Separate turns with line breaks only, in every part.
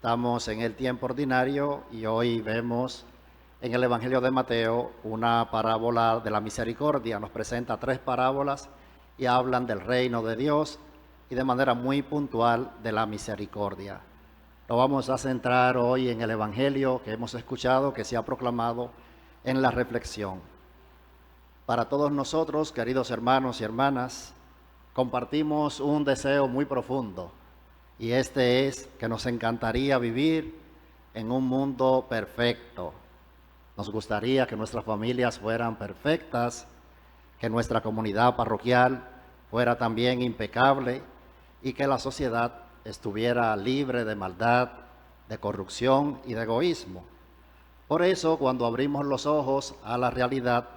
Estamos en el tiempo ordinario y hoy vemos en el Evangelio de Mateo una parábola de la misericordia. Nos presenta tres parábolas y hablan del reino de Dios y de manera muy puntual de la misericordia. Nos vamos a centrar hoy en el Evangelio que hemos escuchado, que se ha proclamado en la reflexión. Para todos nosotros, queridos hermanos y hermanas, compartimos un deseo muy profundo, y este es que nos encantaría vivir en un mundo perfecto. Nos gustaría que nuestras familias fueran perfectas, que nuestra comunidad parroquial fuera también impecable y que la sociedad estuviera libre de maldad, de corrupción y de egoísmo. Por eso, cuando abrimos los ojos a la realidad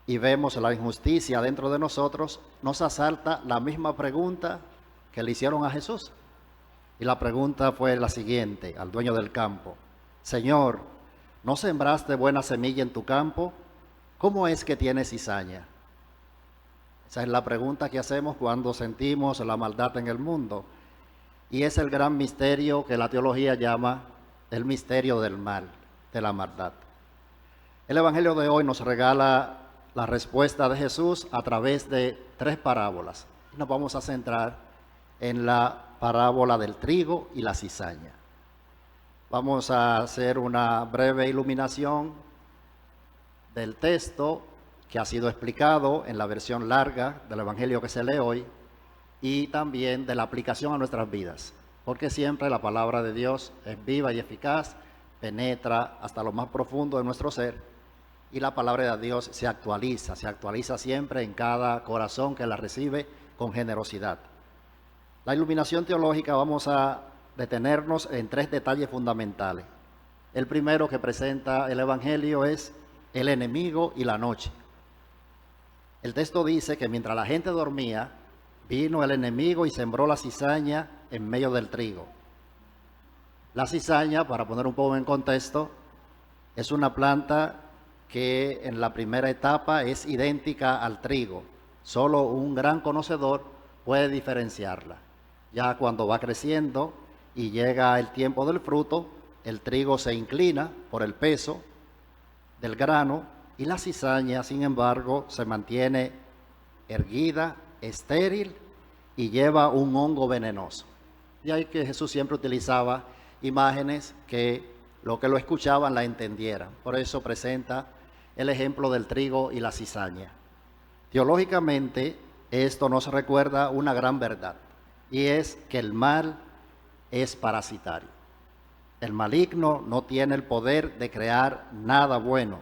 y vemos la injusticia dentro de nosotros, nos asalta la misma pregunta que le hicieron a Jesús. Y la pregunta fue la siguiente al dueño del campo: Señor, ¿no sembraste buena semilla en tu campo? ¿Cómo es que tienes cizaña? Esa es la pregunta que hacemos cuando sentimos la maldad en el mundo. Y es el gran misterio que la teología llama el misterio del mal, de la maldad. El Evangelio de hoy nos regala la respuesta de Jesús a través de tres parábolas. Nos vamos a centrar en la parábola del trigo y la cizaña. Vamos a hacer una breve iluminación del texto que ha sido explicado en la versión larga del Evangelio que se lee hoy y también de la aplicación a nuestras vidas, porque siempre la palabra de Dios es viva y eficaz, penetra hasta lo más profundo de nuestro ser y la palabra de Dios se actualiza siempre en cada corazón que la recibe con generosidad. La iluminación teológica vamos a detenernos en tres detalles fundamentales. El primero que presenta el Evangelio es el enemigo y la noche. El texto dice que mientras la gente dormía, vino el enemigo y sembró la cizaña en medio del trigo. La cizaña, para poner un poco en contexto, es una planta que en la primera etapa es idéntica al trigo. Solo un gran conocedor puede diferenciarla. Ya cuando va creciendo y llega el tiempo del fruto, el trigo se inclina por el peso del grano y la cizaña, sin embargo, se mantiene erguida, estéril y lleva un hongo venenoso. Y ahí que Jesús siempre utilizaba imágenes que los que lo escuchaban la entendieran. Por eso presenta el ejemplo del trigo y la cizaña. Teológicamente, esto nos recuerda una gran verdad, y es que el mal es parasitario. El maligno no tiene el poder de crear nada bueno.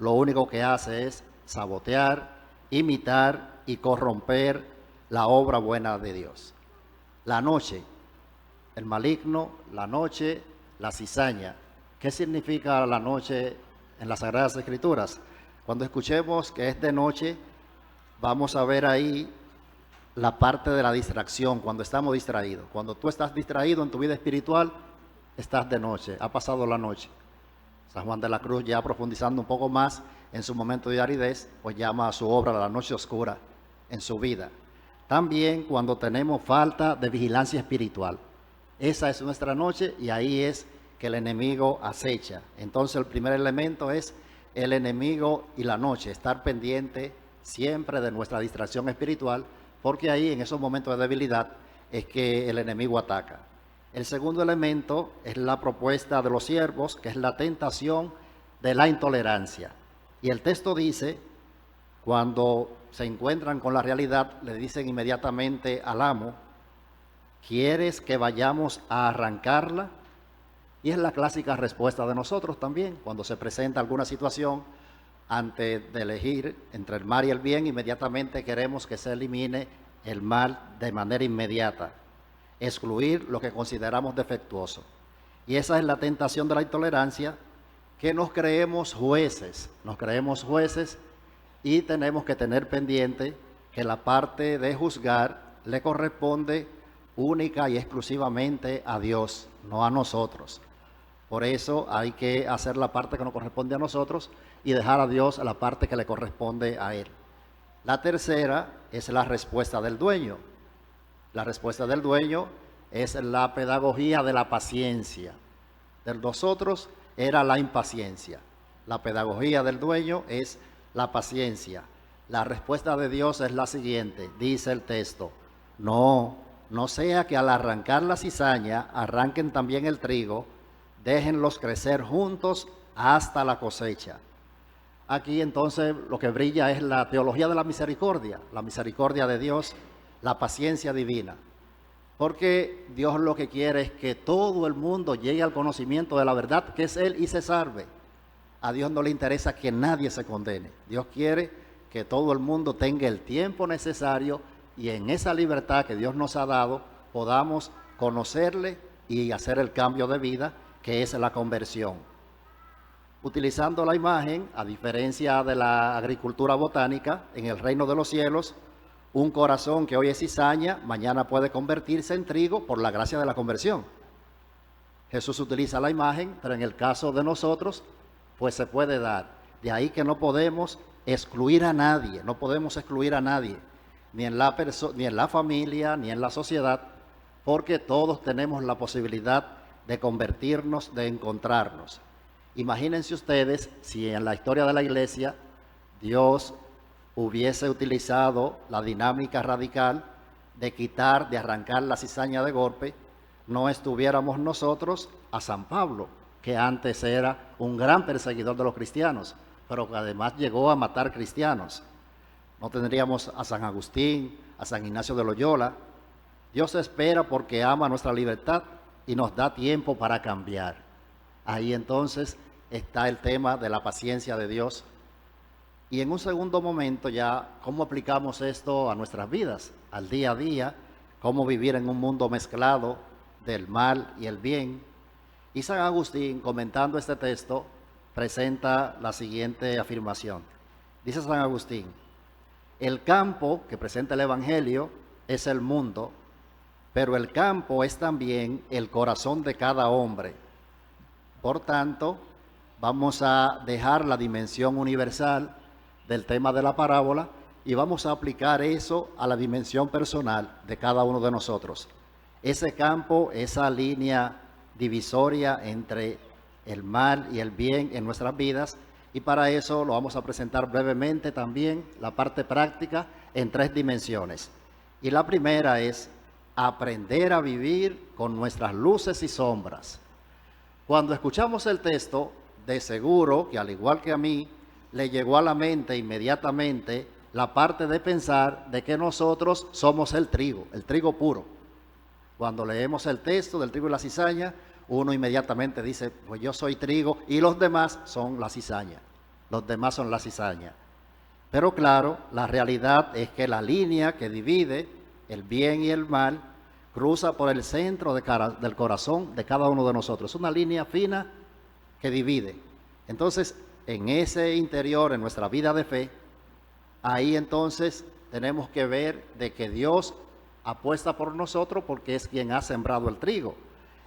Lo único que hace es sabotear, imitar y corromper la obra buena de Dios. La noche, el maligno, la noche, la cizaña. ¿Qué significa la noche en las Sagradas Escrituras? Cuando escuchemos que es de noche, vamos a ver ahí la parte de la distracción, cuando estamos distraídos. Cuando tú estás distraído en tu vida espiritual, estás de noche, ha pasado la noche. San Juan de la Cruz, ya profundizando un poco más en su momento de aridez, pues llama a su obra la noche oscura en su vida. También cuando tenemos falta de vigilancia espiritual. Esa es nuestra noche y ahí es que el enemigo acecha. Entonces el primer elemento es el enemigo y la noche, estar pendiente siempre de nuestra distracción espiritual, porque ahí en esos momentos de debilidad es que el enemigo ataca. El segundo elemento es la propuesta de los siervos, que es la tentación de la intolerancia. Y el texto dice, cuando se encuentran con la realidad, le dicen inmediatamente al amo: ¿quieres que vayamos a arrancarla? Y es la clásica respuesta de nosotros también, cuando se presenta alguna situación, antes de elegir entre el mal y el bien, inmediatamente queremos que se elimine el mal de manera inmediata, excluir lo que consideramos defectuoso. Y esa es la tentación de la intolerancia, que nos creemos jueces y tenemos que tener pendiente que la parte de juzgar le corresponde única y exclusivamente a Dios, no a nosotros. Por eso hay que hacer la parte que nos corresponde a nosotros y dejar a Dios la parte que le corresponde a Él. La tercera es la respuesta del dueño. La respuesta del dueño es la pedagogía de la paciencia. De nosotros era la impaciencia. La pedagogía del dueño es la paciencia. La respuesta de Dios es la siguiente, dice el texto: no sea que al arrancar la cizaña arranquen también el trigo, déjenlos crecer juntos hasta la cosecha. Aquí entonces lo que brilla es la teología de la misericordia de Dios, la paciencia divina. Porque Dios lo que quiere es que todo el mundo llegue al conocimiento de la verdad que es Él y se salve. A Dios no le interesa que nadie se condene. Dios quiere que todo el mundo tenga el tiempo necesario y en esa libertad que Dios nos ha dado podamos conocerle y hacer el cambio de vida que es la conversión. Utilizando la imagen, a diferencia de la agricultura botánica, en el reino de los cielos, un corazón que hoy es cizaña, mañana puede convertirse en trigo por la gracia de la conversión. Jesús utiliza la imagen, pero en el caso de nosotros, pues se puede dar. De ahí que no podemos excluir a nadie, ni en la familia, ni en la sociedad, porque todos tenemos la posibilidad de convertirnos, de encontrarnos. Imagínense ustedes si en la historia de la iglesia Dios hubiese utilizado la dinámica radical de arrancar la cizaña de golpe, no estuviéramos nosotros a San Pablo, que antes era un gran perseguidor de los cristianos, pero que además llegó a matar cristianos. No tendríamos a San Agustín, a San Ignacio de Loyola. Dios espera porque ama nuestra libertad y nos da tiempo para cambiar. Ahí entonces está el tema de la paciencia de Dios. Y en un segundo momento ya, ¿cómo aplicamos esto a nuestras vidas, al día a día? ¿Cómo vivir en un mundo mezclado del mal y el bien? Y San Agustín, comentando este texto, presenta la siguiente afirmación. Dice San Agustín: el campo que presenta el Evangelio es el mundo, pero el campo es también el corazón de cada hombre. Por tanto, vamos a dejar la dimensión universal del tema de la parábola y vamos a aplicar eso a la dimensión personal de cada uno de nosotros. Ese campo, esa línea divisoria entre el mal y el bien en nuestras vidas, y para eso lo vamos a presentar brevemente también la parte práctica en 3 dimensiones. Y la primera es aprender a vivir con nuestras luces y sombras. Cuando escuchamos el texto, de seguro que al igual que a mí, le llegó a la mente inmediatamente la parte de pensar de que nosotros somos el trigo puro. Cuando leemos el texto del trigo y la cizaña, uno inmediatamente dice, pues yo soy trigo y los demás son la cizaña. Pero claro, la realidad es que la línea que divide el bien y el mal cruza por el centro del corazón de cada uno de nosotros. Es una línea fina que divide. Entonces, en ese interior, en nuestra vida de fe, ahí entonces tenemos que ver de que Dios apuesta por nosotros porque es quien ha sembrado el trigo.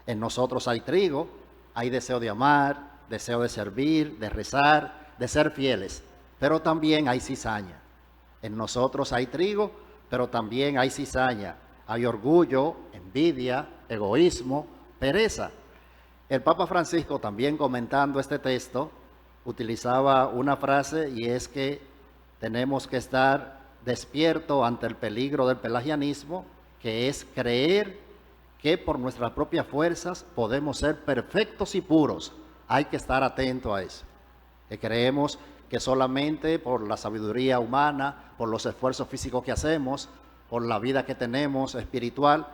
En nosotros hay trigo, hay deseo de amar, deseo de servir, de rezar, de ser fieles, pero también hay cizaña. En nosotros hay trigo, pero también hay cizaña. Hay orgullo, envidia, egoísmo, pereza. El Papa Francisco, también comentando este texto, utilizaba una frase y es que tenemos que estar despierto ante el peligro del pelagianismo, que es creer que por nuestras propias fuerzas podemos ser perfectos y puros. Hay que estar atento a eso. Que creemos que solamente por la sabiduría humana, por los esfuerzos físicos que hacemos, por la vida que tenemos espiritual,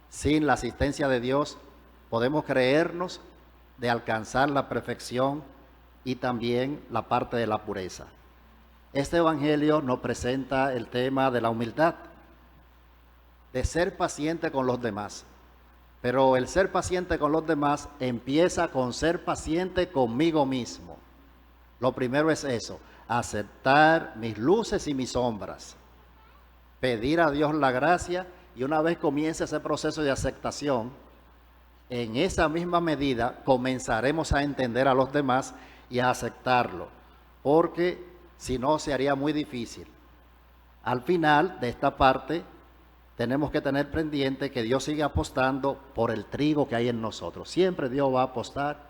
sin la asistencia de Dios, podemos creernos de alcanzar la perfección y también la parte de la pureza. Este evangelio nos presenta el tema de la humildad, de ser paciente con los demás. Pero el ser paciente con los demás empieza con ser paciente conmigo mismo. Lo primero es eso, aceptar mis luces y mis sombras, pedir a Dios la gracia, y una vez comience ese proceso de aceptación, en esa misma medida comenzaremos a entender a los demás y a aceptarlo, porque si no se haría muy difícil. Al final de esta parte tenemos que tener pendiente que Dios sigue apostando por el trigo que hay en nosotros. Siempre Dios va a apostar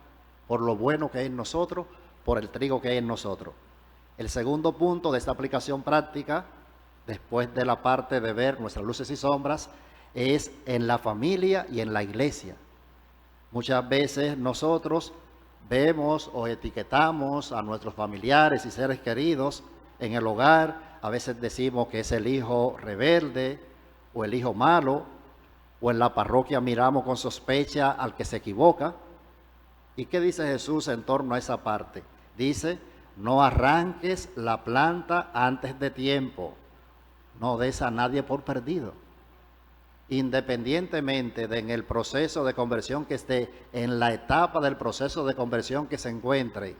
por lo bueno que hay en nosotros, por el trigo que hay en nosotros. El segundo punto de esta aplicación práctica, después de la parte de ver nuestras luces y sombras, es en la familia y en la iglesia. Muchas veces nosotros vemos o etiquetamos a nuestros familiares y seres queridos en el hogar. A veces decimos que es el hijo rebelde o el hijo malo, o en la parroquia miramos con sospecha al que se equivoca. ¿Y qué dice Jesús en torno a esa parte? Dice, no arranques la planta antes de tiempo, no des a nadie por perdido. Independientemente de en el proceso de conversión que esté, en la etapa del proceso de conversión que se encuentre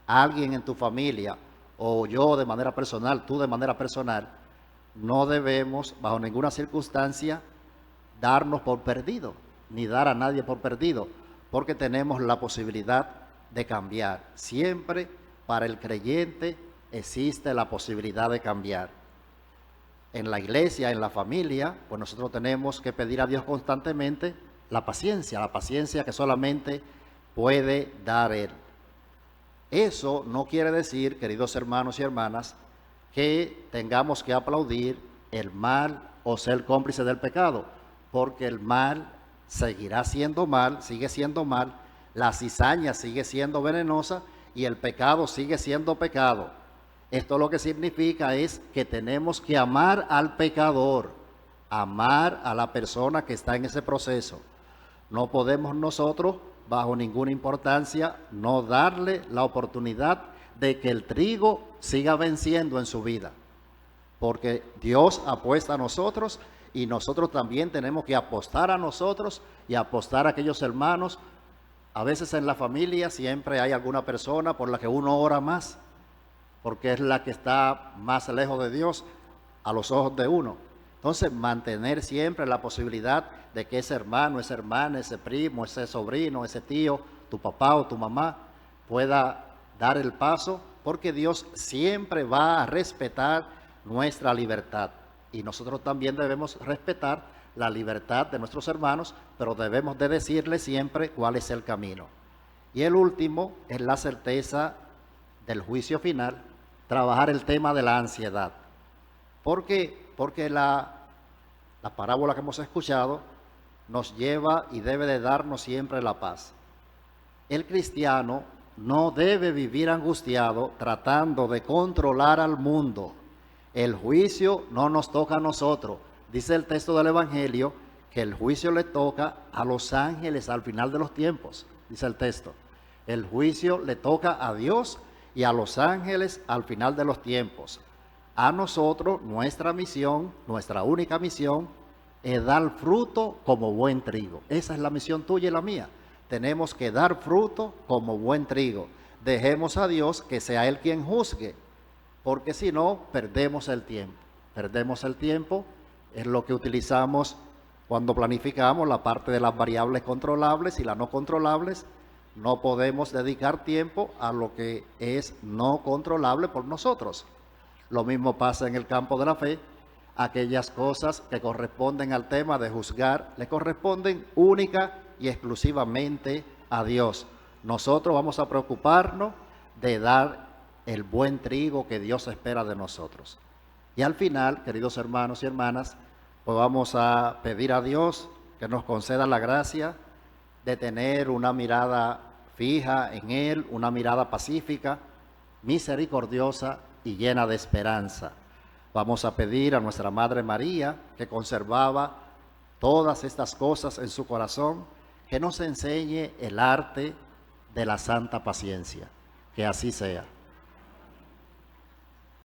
alguien en tu familia, o yo de manera personal, tú de manera personal, no debemos bajo ninguna circunstancia darnos por perdido, ni dar a nadie por perdido, porque tenemos la posibilidad de cambiar. Siempre para el creyente existe la posibilidad de cambiar. En la iglesia, en la familia, pues nosotros tenemos que pedir a Dios constantemente la paciencia que solamente puede dar Él. Eso no quiere decir, queridos hermanos y hermanas, que tengamos que aplaudir el mal o ser cómplices del pecado, porque el mal seguirá siendo mal, sigue siendo mal, la cizaña sigue siendo venenosa y el pecado sigue siendo pecado. Esto lo que significa es que tenemos que amar al pecador, amar a la persona que está en ese proceso. No podemos nosotros, bajo ninguna importancia, no darle la oportunidad de que el trigo siga venciendo en su vida. Porque Dios apuesta a nosotros y nosotros también tenemos que apostar a nosotros y apostar a aquellos hermanos. A veces en la familia siempre hay alguna persona por la que uno ora más, porque es la que está más lejos de Dios a los ojos de uno. Entonces, mantener siempre la posibilidad de que ese hermano, esa hermana, ese primo, ese sobrino, ese tío, tu papá o tu mamá pueda dar el paso, porque Dios siempre va a respetar nuestra libertad. Y nosotros también debemos respetar la libertad de nuestros hermanos, pero debemos de decirles siempre cuál es el camino. Y el último es la certeza del juicio final, trabajar el tema de la ansiedad. ¿Por qué? Porque la parábola que hemos escuchado nos lleva y debe de darnos siempre la paz. El cristiano no debe vivir angustiado tratando de controlar al mundo. El juicio no nos toca a nosotros. Dice el texto del Evangelio que el juicio le toca a los ángeles al final de los tiempos, dice el texto. El juicio le toca a Dios y a los ángeles al final de los tiempos. A nosotros, nuestra misión, nuestra única misión, es dar fruto como buen trigo. Esa es la misión tuya y la mía. Tenemos que dar fruto como buen trigo. Dejemos a Dios que sea Él quien juzgue, porque si no, perdemos el tiempo. Perdemos el tiempo, es lo que utilizamos cuando planificamos la parte de las variables controlables y las no controlables. No podemos dedicar tiempo a lo que es no controlable por nosotros. Lo mismo pasa en el campo de la fe. Aquellas cosas que corresponden al tema de juzgar, le corresponden única y exclusivamente a Dios. Nosotros vamos a preocuparnos de dar el buen trigo que Dios espera de nosotros. Y al final, queridos hermanos y hermanas, pues vamos a pedir a Dios que nos conceda la gracia de tener una mirada fija en Él, una mirada pacífica, misericordiosa y llena de esperanza. Vamos a pedir a nuestra Madre María, que conservaba todas estas cosas en su corazón, que nos enseñe el arte de la santa paciencia. Que así sea.